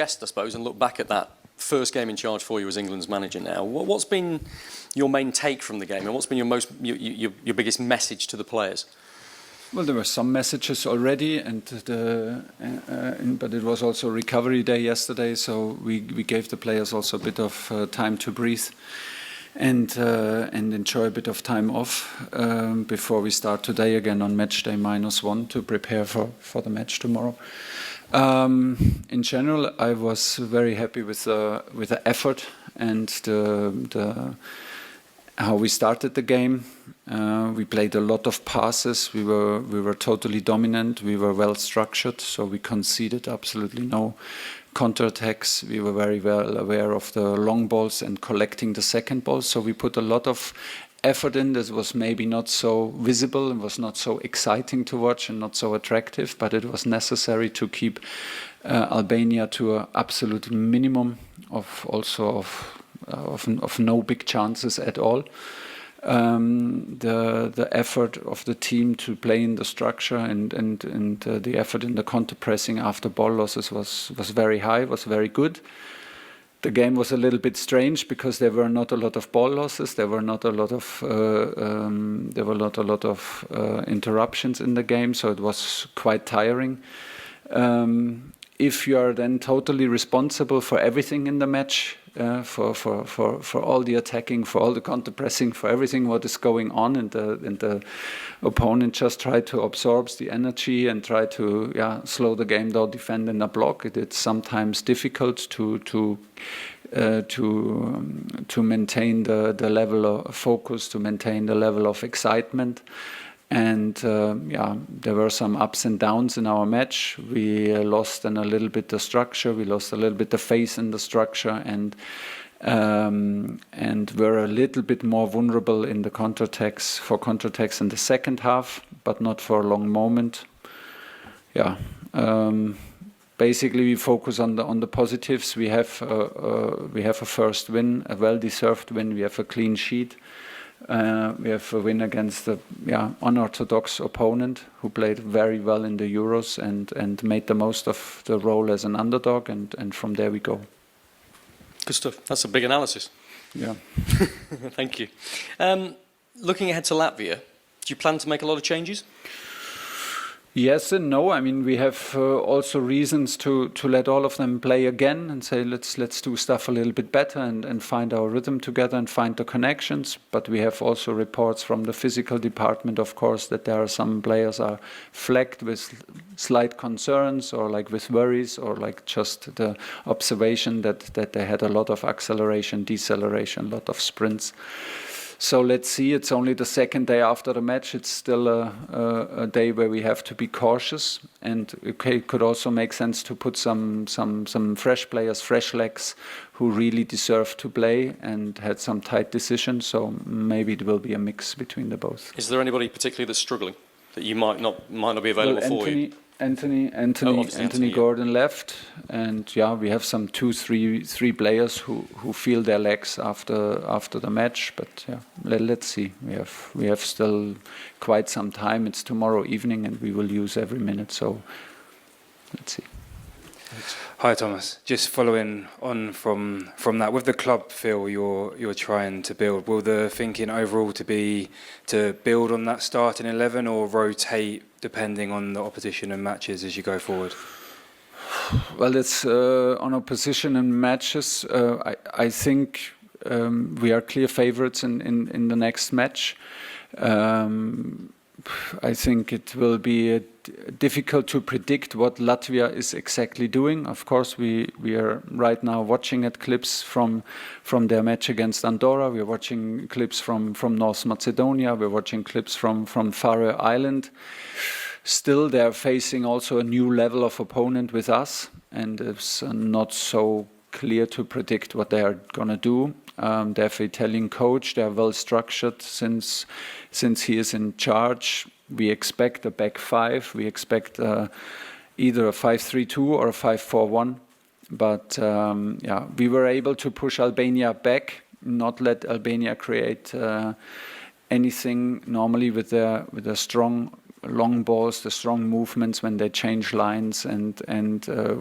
I suppose, and look back at that first game in charge for you as England's manager now. What's been your main take from the game, and what's been your biggest message to the players? Well, there were some messages already, but it was also recovery day yesterday, so we gave the players also a bit of time to breathe and enjoy a bit of time off before we start today again on match day -1 to prepare for the match tomorrow. In general, I was very happy with the effort and how we started the game. We played a lot of passes. We were totally dominant. We were well structured, so we conceded absolutely no counterattacks. We were very well aware of the long balls and collecting the second ball. So we put a lot of effort in. This was maybe not so visible and was not so exciting to watch and not so attractive, but it was necessary to keep Albania to an absolute minimum of no big chances at all. The effort of the team to play in the structure and the effort in the counter pressing after ball losses was very high, was very good. The game was a little bit strange because there were not a lot of ball losses. There were not a lot of interruptions in the game, so it was quite tiring. If you are then totally responsible for everything in the match, for all the attacking, for all the counter pressing, for everything what is going on, and the opponent just try to absorb the energy and try to slow the game down, defend in a block. It's sometimes difficult to maintain the level of focus, to maintain the level of excitement. And there were some ups and downs in our match. We lost then a little bit the structure. We lost a little bit the faith in the structure, and were a little bit more vulnerable in the counterattacks in the second half, but not for a long moment. Basically, we focus on the positives. We have a first win, a well-deserved win. We have a clean sheet. We have a win against the unorthodox opponent who played very well in the Euros and made the most of the role as an underdog, and from there we go. Good stuff. That's a big analysis. Yeah. Thank you. Looking ahead to Latvia, do you plan to make a lot of changes? Yes and no. I mean, we have also reasons to let all of them play again and say let's do stuff a little bit better and find our rhythm together and find the connections. But we have also reports from the physical department, of course, that there are some players are flagged with slight concerns or like with worries or like just the observation that they had a lot of acceleration, deceleration, a lot of sprints. So let's see, it's only the second day after the match. It's still a day where we have to be cautious. And it could also make sense to put some fresh players, fresh legs, who really deserve to play and had some tight decisions. So maybe it will be a mix between the both. Is there anybody particularly that's struggling that you might not be available for you? Anthony Gordon left, and we have some three players who feel their legs after the match. But let's see. We have still quite some time. It's tomorrow evening, and we will use every minute. So let's see. Hi Thomas, just following on from that, with the club feel you're trying to build, will the thinking overall be to build on that starting 11 or rotate depending on the opposition and matches as you go forward? Well, it's on opposition and matches. I think we are clear favourites in the next match. I think it will be difficult to predict what Latvia is exactly doing. Of course, we are right now watching at clips from their match against Andorra. We're watching clips from North Macedonia. We're watching clips from Faroe Island. Still, they're facing also a new level of opponent with us, and it's not so clear to predict what they are going to do. They have an Italian coach. They are well structured since he is in charge. We expect a back five. We expect either a 5-3-2 or a 5-4-1. But we were able to push Albania back, not let Albania create anything. Normally with a strong long balls, the strong movements when they change lines, and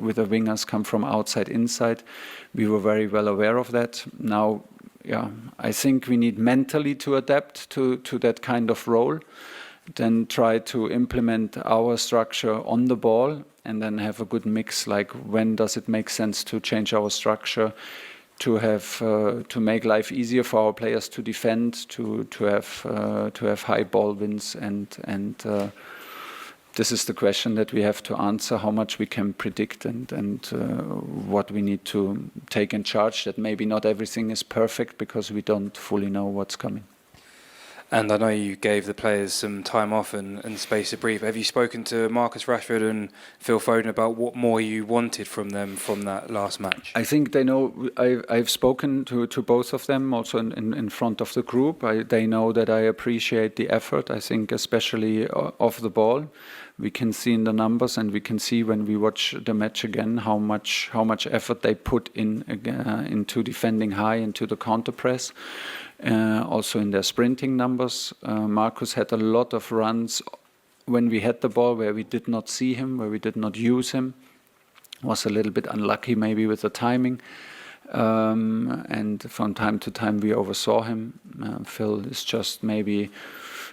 with the wingers come from outside inside. We were very well aware of that. Now, I think we need mentally to adapt to that kind of role, then try to implement our structure on the ball, and then have a good mix. Like, when does it make sense to change our structure, to have to make life easier for our players to defend, to have high ball wins, and this is the question that we have to answer: how much we can predict, and what we need to take in charge. That maybe not everything is perfect because we don't fully know what's coming. And I know you gave the players some time off and space to breathe. Have you spoken to Marcus Rashford and Phil Foden about what more you wanted from them from that last match? I think they know. I've spoken to both of them also in front of the group. They know that I appreciate the effort. I think especially off the ball. We can see in the numbers, and we can see when we watch the match again how much effort they put into defending high, into the counter press. Also in their sprinting numbers. Marcus had a lot of runs when we had the ball where we did not see him, where we did not use him. Was a little bit unlucky maybe with the timing. And from time to time we oversaw him. Phil is just maybe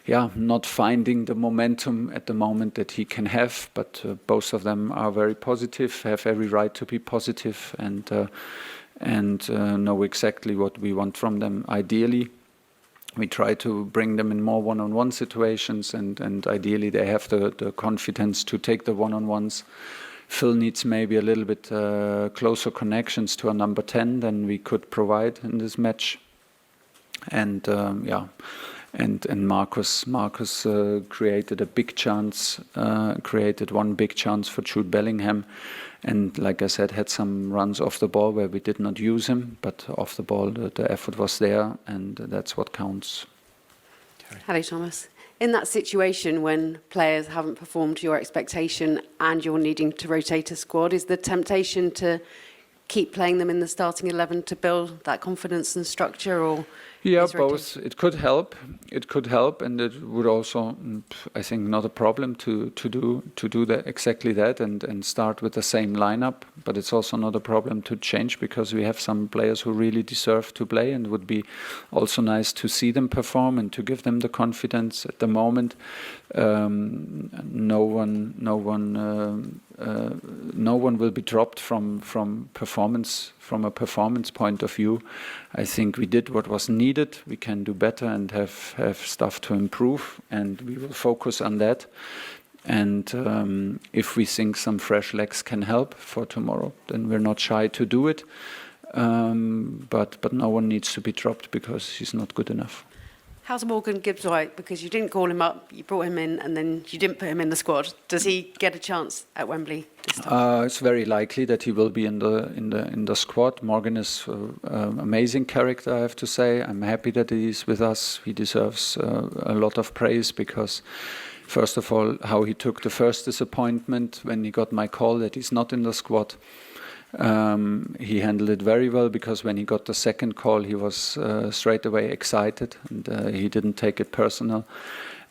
not finding the momentum at the moment that he can have, but both of them are very positive, have every right to be positive, and know exactly what we want from them. Ideally, we try to bring them in more one-on-one situations, and ideally they have the confidence to take the one-on-ones. Phil needs maybe a little bit closer connections to a number 10 than we could provide in this match. And And Marcus created a big chance, created one big chance for Jude Bellingham, and like I said, had some runs off the ball where we did not use him, but off the ball the effort was there, and that's what counts. Hello, Thomas. In that situation when players haven't performed to your expectation and you're needing to rotate a squad, is the temptation to keep playing them in the starting 11 to build that confidence and structure, or? Yeah, both. It could help. It could help, and it would also, I think, not a problem to do that, exactly that, and start with the same lineup. But it's also not a problem to change, because we have some players who really deserve to play, and it would be also nice to see them perform and to give them the confidence. At the moment, no one will be dropped from performance. From a performance point of view, I think we did what was needed. We can do better and have stuff to improve, and we will focus on that. And if we think some fresh legs can help for tomorrow, then we're not shy to do it. But no one needs to be dropped because he's not good enough. How's Morgan Gibbs-White? Because you didn't call him up, you brought him in, and then you didn't put him in the squad. Does he get a chance at Wembley this time? It's very likely that he will be in the squad. Morgan is an amazing character, I have to say. I'm happy that he's with us. He deserves a lot of praise because, first of all, how he took the first disappointment when he got my call that he's not in the squad. He handled it very well, because when he got the second call, he was straight away excited, and he didn't take it personal.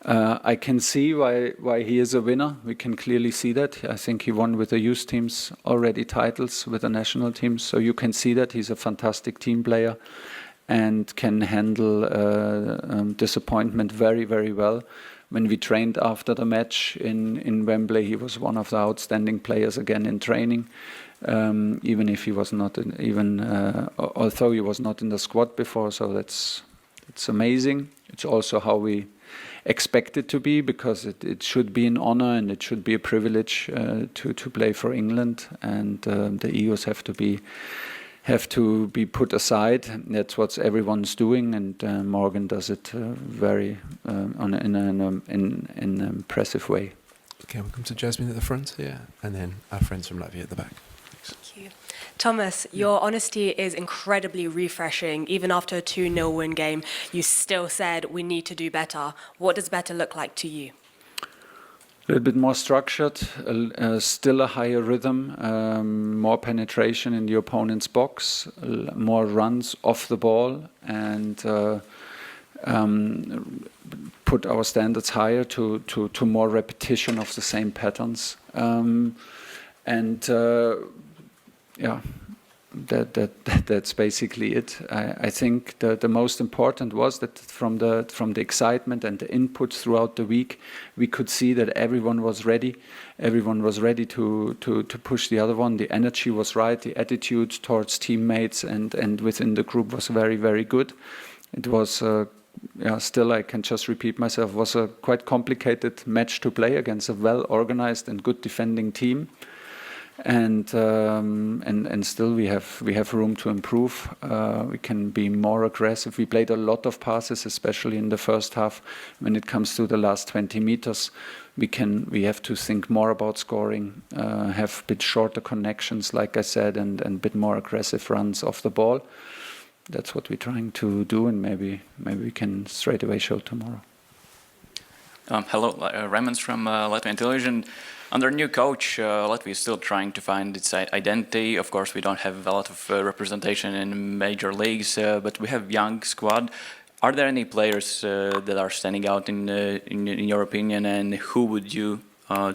I can see why he is a winner. We can clearly see that. I think he won with the youth teams already titles with the national teams, so you can see that he's a fantastic team player and can handle disappointment very, very well. When we trained after the match in Wembley, he was one of the outstanding players again in training. Even if he was not although he was not in the squad before, so it's amazing. It's also how we expect it to be, because it should be an honor and it should be a privilege to play for England, and the egos have to be put aside. That's what everyone's doing, and Morgan does it very in an impressive way. Okay, we'll come to Jasmine at the front here, and then our friends from Latvia at the back. Thank you. Thomas, your honesty is incredibly refreshing. Even after a 2-0 win game, you still said we need to do better. What does better look like to you? A little bit more structured, still a higher rhythm, more penetration in the opponent's box, more runs off the ball, and put our standards higher to more repetition of the same patterns. That's basically it. I think the most important was that from the excitement and the input throughout the week, we could see that everyone was ready. Everyone was ready to push the other one. The energy was right. The attitude towards teammates and within the group was very, very good. It was still, I can just repeat myself, was a quite complicated match to play against a well-organized and good defending team. And still we have room to improve. We can be more aggressive. We played a lot of passes, especially in the first half. When it comes to the last 20 meters, we have to think more about scoring, have a bit shorter connections, like I said, and a bit more aggressive runs off the ball. That's what we're trying to do, and maybe we can straight away show tomorrow. Hello, Raymond from Latvian television. Under new coach, Latvia is still trying to find its identity. Of course, we don't have a lot of representation in major leagues, but we have young squad. Are there any players that are standing out in your opinion, and who would you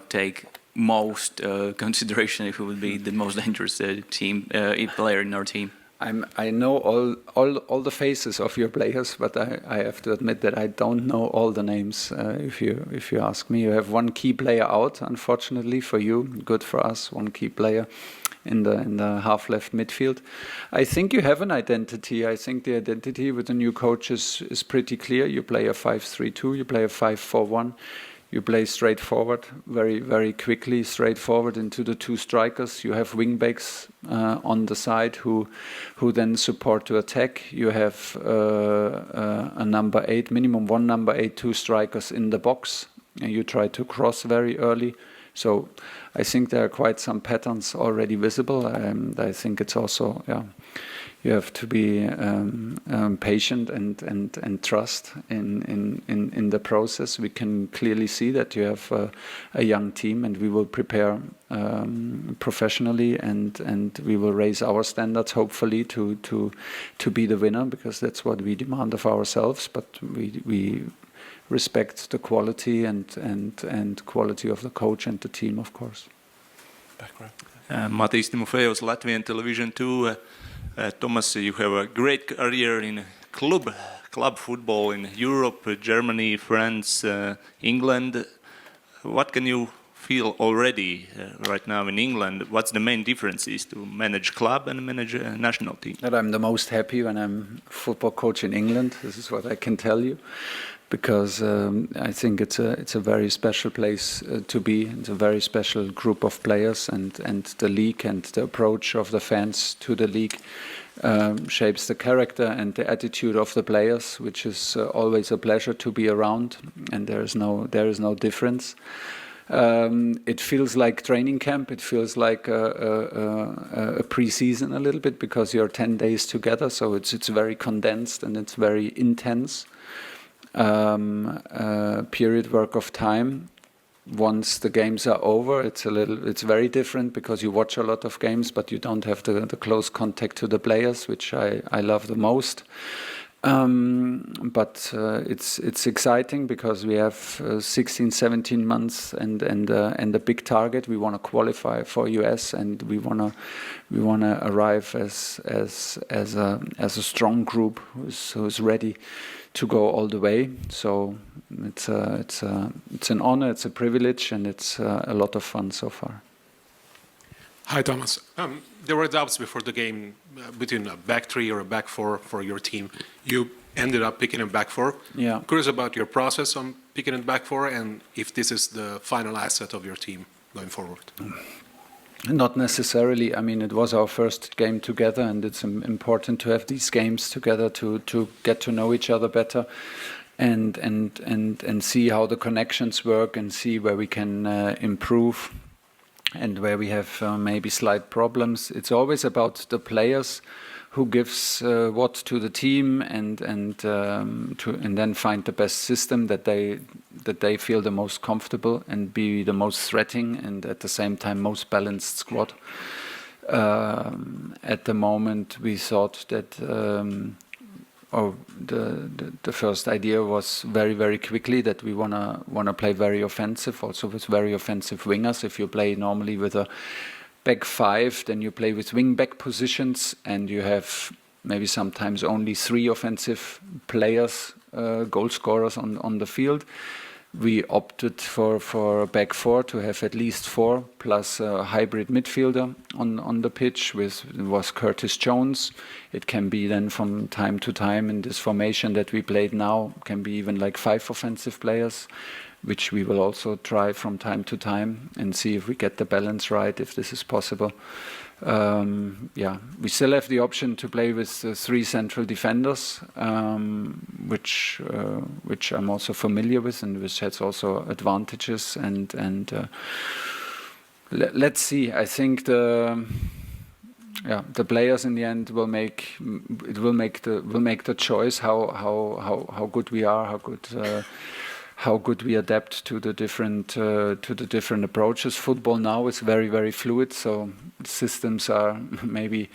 take most consideration? Who would be the most dangerous player in our team? I know all the faces of your players, but I have to admit that I don't know all the names. If you ask me, you have one key player out, unfortunately for you. Good for us, one key player in the half left midfield. I think you have an identity. I think the identity with the new coach is pretty clear. You play a 5-3-2. You play a 5-4-1. You play straight forward, very, very quickly, straight forward into the two strikers. You have wing-backs on the side who then support to attack. You have a number 8, minimum one number 8, two strikers in the box. And you try to cross very early. So I think there are quite some patterns already visible. I think it's also, you have to be patient and trust in the process. We can clearly see that you have a young team, and we will prepare professionally, and we will raise our standards hopefully to be the winner, because that's what we demand of ourselves. But we respect the quality and quality of the coach and the team, of course. Background. Matis Timofejos, Latvian television too. Thomas, you have a great career in club football in Europe, Germany, France, England. What can you feel already right now in England? What's the main differences to manage club and manage a national team? That I'm the most happy when I'm football coach in England. This is what I can tell you, because I think it's a very special place to be. It's a very special group of players, and the league and the approach of the fans to the league shapes the character and the attitude of the players, which is always a pleasure to be around, and there is no difference. It feels like training camp. It feels like a pre-season a little bit, because you're 10 days together, so it's very condensed and it's very intense. Period work of time. Once the games are over, it's very different, because you watch a lot of games, but you don't have the close contact to the players, which I love the most. But it's exciting, because we have 16, 17 months and a big target. We want to qualify for US, and we wanna arrive as a strong group who's ready to go all the way. So it's an honor, it's a privilege, and it's a lot of fun so far. Hi, Thomas. There were doubts before the game between a back three or a back four for your team. You ended up picking a back four. Yeah. Curious about your process on picking a back four, and if this is the final asset of your team going forward. Not necessarily. I mean, it was our first game together, and it's important to have these games together to get to know each other better, and see how the connections work, and see where we can improve, and where we have maybe slight problems. It's always about the players who gives what to the team, and then find the best system that they feel the most comfortable and be the most threatening, and at the same time most balanced squad. At the moment, we thought that the first idea was very quickly that we wanna play very offensive, also with very offensive wingers. If you play normally with a back five, then you play with wing back positions, and you have maybe sometimes only 3 offensive players, goal scorers on the field. We opted for a back 4 to have at least 4 plus a hybrid midfielder on the pitch. Was Curtis Jones. It can be then from time to time in this formation that we played now, can be even like 5 offensive players, which we will also try from time to time and see if we get the balance right, if this is possible. We still have the option to play with 3 central defenders, which I'm also familiar with, and which has also advantages. Let's see. I think the players in the end will make the choice how good we are, how good we adapt to the different approaches. Football now is very fluid, so systems are maybe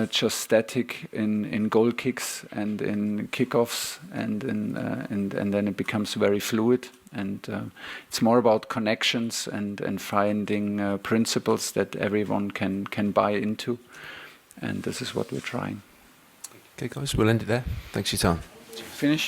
just static in goal kicks and in kickoffs, and then it becomes very fluid. And it's more about connections and finding principles that everyone can buy into, and this is what we're trying. Okay, guys, we'll end it there. Thanks for your time. Finish.